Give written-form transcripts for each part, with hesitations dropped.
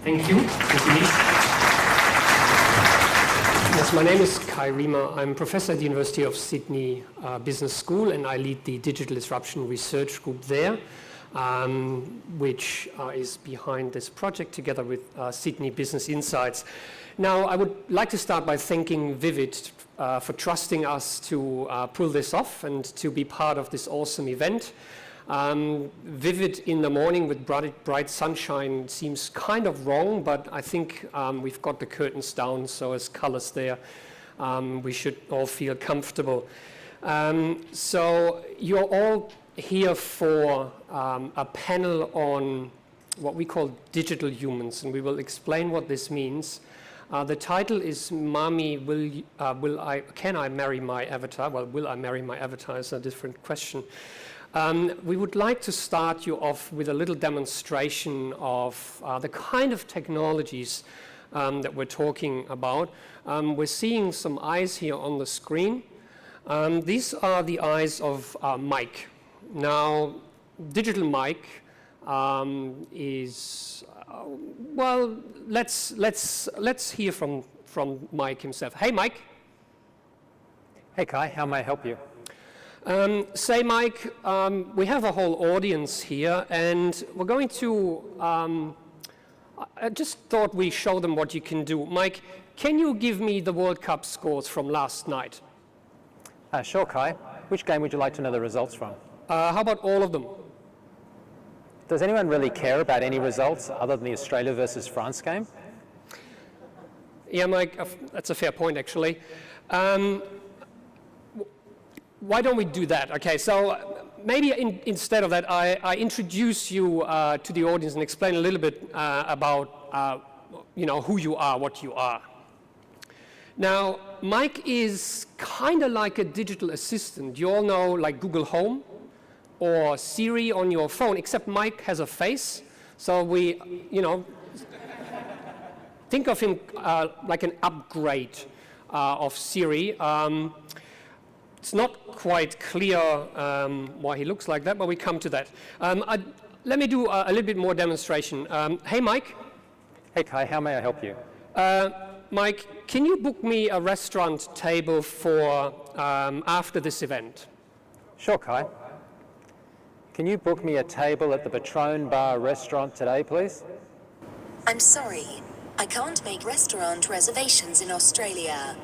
Thank you. Yes, my name is Kai Riemer. I'm professor at the University of Sydney Business School, and I lead the Digital Disruption Research Group there, which is behind this project together with Sydney Business Insights. Now, I would like to start by thanking VIVD for trusting us to pull this off and to be part of this awesome event. VIVD in the morning with bright sunshine seems kind of wrong, but I think we've got the curtains down, so as colors there, we should all feel comfortable. So you're all here for a panel on what we call digital humans, and we will explain what this means. The title is Mommy, Can I Marry My Avatar? Well, will I marry my avatar is a different question. We would like to start you off with a little demonstration of the kind of technologies that we're talking about. We're seeing some eyes here on the screen. These are the eyes of Mike. Now, digital Mike is, well, let's hear from Mike himself. Hey, Mike. Hey, Kai, how may I help you? Say, Mike, we have a whole audience here, and we're going to, I just thought we show them what you can do. Mike, can you give me the World Cup scores from last night? Sure, Kai. Which game would you like to know the results from? How about all of them? Does anyone really care about any results other than the Australia versus France game? Yeah, Mike, that's a fair point, actually. Why don't we do that? Okay, so maybe instead of that, I introduce you to the audience and explain a little bit about who you are, what you are. Now, Mike is kind of like a digital assistant. You all know, like Google Home or Siri on your phone, except Mike has a face. So we, think of him like an upgrade of Siri. It's not quite clear why he looks like that, but we come to that. Let me do a little bit more demonstration. Hey, Mike. Hey, Kai, how may I help you? Mike, can you book me a restaurant table for after this event? Sure, Kai. Can you book me a table at the Patron Bar restaurant today, please? I'm sorry, I can't make restaurant reservations in Australia.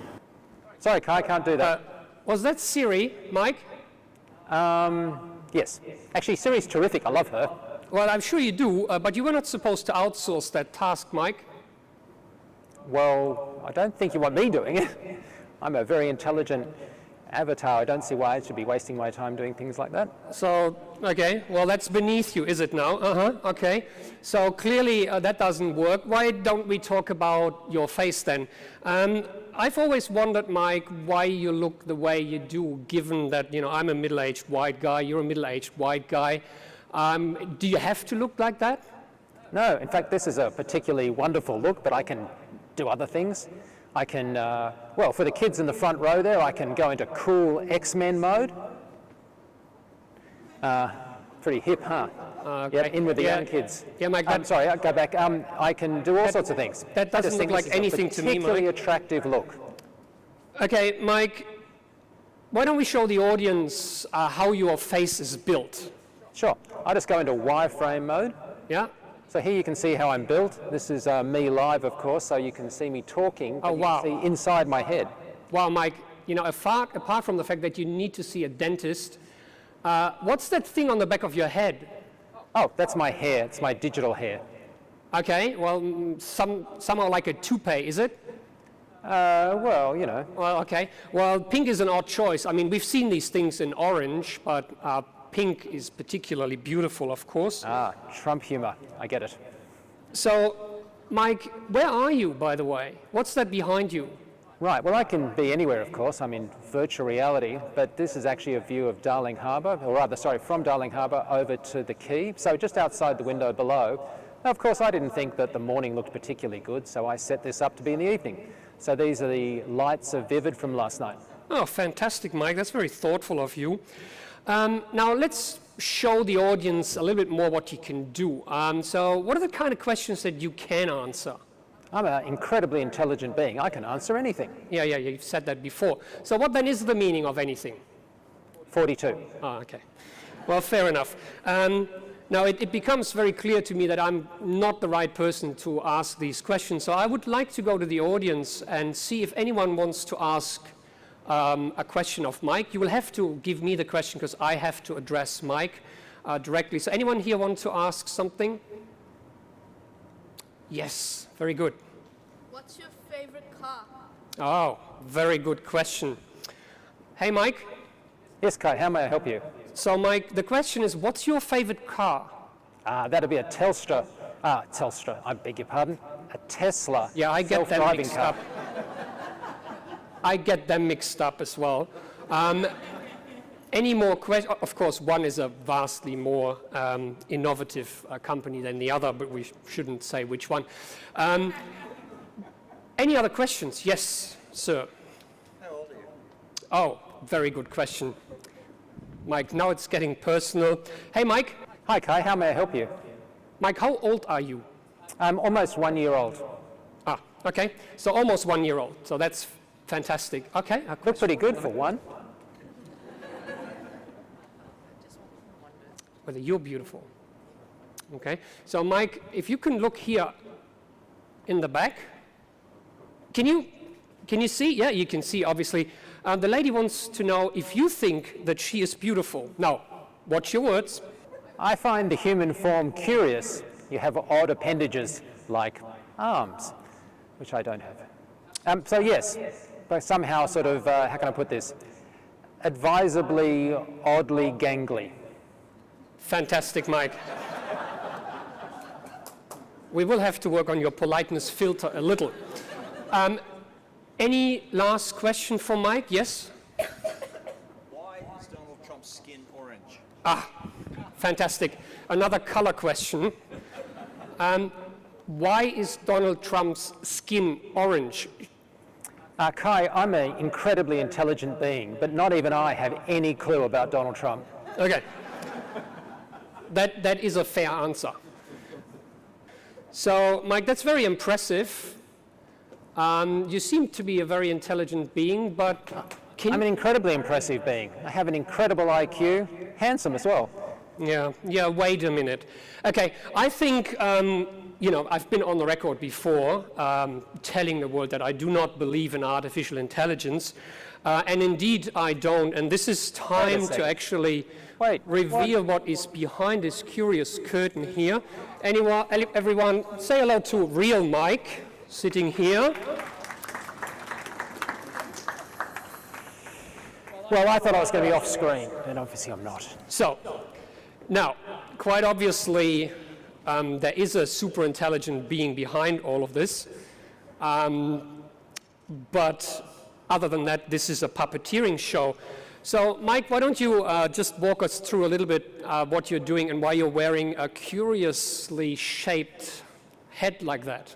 Sorry, Kai, I can't do that. Was that Siri, Mike? Yes. Actually, Siri's terrific. I love her. Well, I'm sure you do, but you were not supposed to outsource that task, Mike. Well, I don't think you want me doing it. I'm a very intelligent avatar. I don't see why I should be wasting my time doing things like that. So, okay, well, that's beneath you, is it now? Okay. So clearly that doesn't work. Why don't we talk about your face then? I've always wondered, Mike, why you look the way you do, given that, I'm a middle-aged white guy, you're a middle-aged white guy. Do you have to look like that? No, in fact, this is a particularly wonderful look, but I can do other things. I can, well, for the kids in the front row there, I can go into cool X-Men mode. Pretty hip, huh? Okay. Yep, in with the young kids. Yeah, Mike. Sorry, I'll go back. I can do all sorts of things. That doesn't look like anything to me, Mike. Particularly attractive look. Okay, Mike, why don't we show the audience how your face is built? Sure. I just go into wireframe mode. Yeah. So here you can see how I'm built. This is me live, of course, so you can see me talking. Oh, wow. You can see inside my head. Wow, Mike, apart from the fact that you need to see a dentist, what's that thing on the back of your head? Oh, that's my hair. It's my digital hair. Okay, well, somehow like a toupee, is it? Well, Well, okay. Well, pink is an odd choice. I mean, we've seen these things in orange, but pink is particularly beautiful, of course. Trump humor. I get it. So, Mike, where are you, by the way? What's that behind you? Right, well, I can be anywhere, of course. I'm in virtual reality, but this is actually a view of Darling Harbour, or rather, sorry, from Darling Harbour over to the quay, so just outside the window below. Now, of course, I didn't think that the morning looked particularly good, so I set this up to be in the evening. So these are the lights of VIVD from last night. Oh, fantastic, Mike. That's very thoughtful of you. Now, let's show the audience a little bit more what you can do. So what are the kind of questions that you can answer? I'm an incredibly intelligent being. I can answer anything. Yeah, you've said that before. So what then is the meaning of anything? 42. Ah, okay. Well, fair enough. Now, it becomes very clear to me that I'm not the right person to ask these questions. So I would like to go to the audience and see if anyone wants to ask a question of Mike. You will have to give me the question because I have to address Mike directly. So anyone here want to ask something? Yes, very good. What's your favorite car? Oh, very good question. Hey, Mike. Yes, Kai, how may I help you? So, Mike, the question is, what's your favorite car? That'd be a Telstra. Telstra, I beg your pardon. A Tesla. Yeah, I get them self-driving mixed car. up. I get them mixed up as well. Any more questions? Of course, one is a vastly more innovative company than the other, but we shouldn't say which one. Any other questions? Yes, sir. How old are you? Oh, very good question. Mike, now it's getting personal. Hey, Mike. Hi, Kai, how may I help you? Mike, how old are you? I'm almost 1 year old. Ah, okay. So almost 1 year old. So that's fantastic. Okay. Look pretty good for one. Whether you're beautiful. Okay. So Mike, if you can look here in the back, can you see? Yeah, you can see, obviously. The lady wants to know if you think that she is beautiful. Now, watch your words. I find the human form curious. You have odd appendages like arms, which I don't have. So yes, but somehow sort of, how can I put this? Advisably, oddly gangly. Fantastic, Mike. We will have to work on your politeness filter a little. Any last question for Mike? Yes? Why is Donald Trump's skin orange? Ah, fantastic. Another color question. Why is Donald Trump's skin orange? Kai, I'm an incredibly intelligent being, but not even I have any clue about Donald Trump. Okay. That is a fair answer. So, Mike, that's very impressive. You seem to be a very intelligent being, but I'm an incredibly impressive being. I have an incredible IQ, handsome as well. Yeah, wait a minute. Okay, I think, I've been on the record before telling the world that I do not believe in artificial intelligence, and indeed I don't, and this is time to actually reveal what is behind this curious curtain here. Everyone, say hello to real Mike, sitting here. Well, I thought I was going to be off screen, and obviously I'm not. So, now, quite obviously, there is a super intelligent being behind all of this. But other than that, this is a puppeteering show. So, Mike, why don't you just walk us through a little bit what you're doing and why you're wearing a curiously shaped head like that?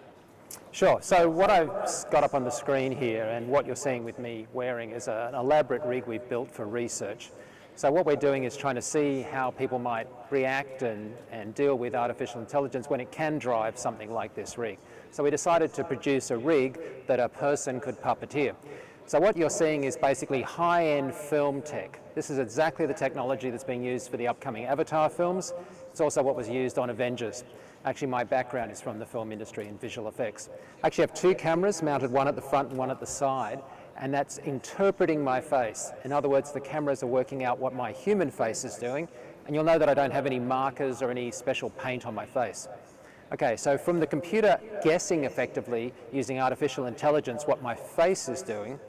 Sure. So what I've got up on the screen here and what you're seeing with me wearing is an elaborate rig we've built for research. So what we're doing is trying to see how people might react and deal with artificial intelligence when it can drive something like this rig. So we decided to produce a rig that a person could puppeteer. So what you're seeing is basically high-end film tech. This is exactly the technology that's being used for the upcoming Avatar films. It's also what was used on Avengers. Actually, my background is from the film industry in visual effects. I actually have two cameras mounted, one at the front and one at the side, and that's interpreting my face. In other words, the cameras are working out what my human face is doing, and you'll know that I don't have any markers or any special paint on my face. Okay, so from the computer guessing effectively using artificial intelligence what my face is doing,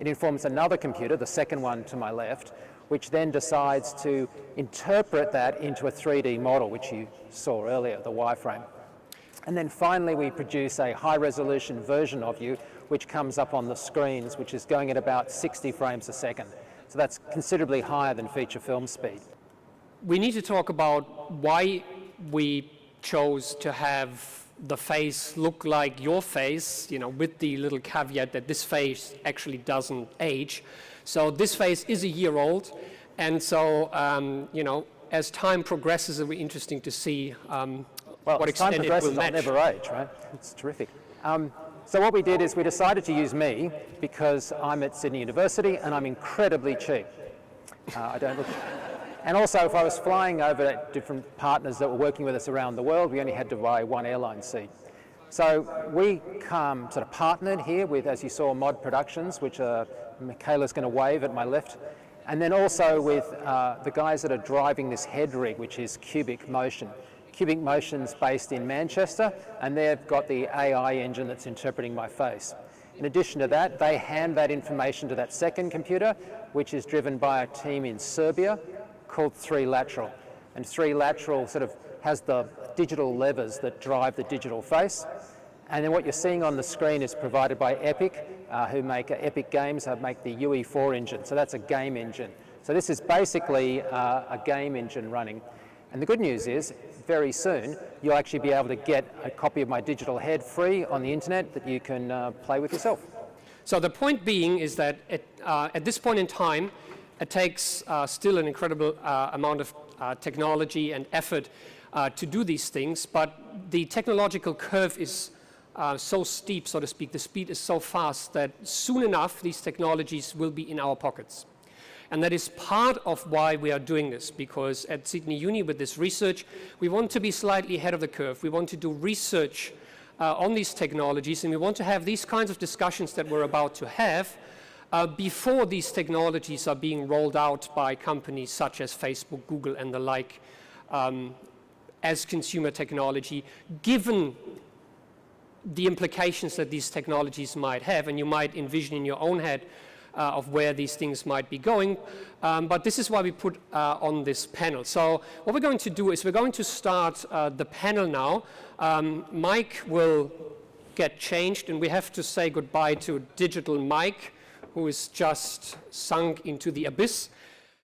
it informs another computer, the second one to my left, which then decides to interpret that into a 3D model, which you saw earlier, the wireframe. And then finally we produce a high-resolution version of you, which comes up on the screens, which is going at about 60 frames a second. So that's considerably higher than feature film speed. We need to talk about why we chose to have the face look like your face, with the little caveat that this face actually doesn't age. So this face is a year old, and so, as time progresses, it'll be interesting to see Well, what as time extent it will progresses, I'll match. never age, right? It's terrific. So what we did is we decided to use me because I'm at Sydney University and I'm incredibly cheap. I don't look... And also, if I was flying over different partners that were working with us around the world, we only had to buy one airline seat. So we sort of partnered here with, as you saw, Mod Productions, which Michaela's going to wave at my left, and then also with the guys that are driving this head rig, which is Cubic Motion. Cubic Motion's based in Manchester, and they've got the AI engine that's interpreting my face. In addition to that, they hand that information to that second computer, which is driven by a team in Serbia called 3Lateral. And 3Lateral sort of has the digital levers that drive the digital face. And then what you're seeing on the screen is provided by Epic, who make Epic Games, make the UE4 engine. So that's a game engine. So this is basically a game engine running. And the good news is, very soon, you'll actually be able to get a copy of my digital head free on the internet that you can play with yourself. So the point being is that at this point in time, it takes still an incredible amount of technology and effort to do these things, but the technological curve is so steep, so to speak, the speed is so fast that soon enough these technologies will be in our pockets. And that is part of why we are doing this, because at Sydney Uni with this research, we want to be slightly ahead of the curve. We want to do research on these technologies, and we want to have these kinds of discussions that we're about to have before these technologies are being rolled out by companies such as Facebook, Google, and the like as consumer technology, given the implications that these technologies might have, and you might envision in your own head of where these things might be going. But this is why we put on this panel. So what we're going to do is we're going to start the panel now. Mike will get changed, and we have to say goodbye to Digital Mike, who is just sunk into the abyss.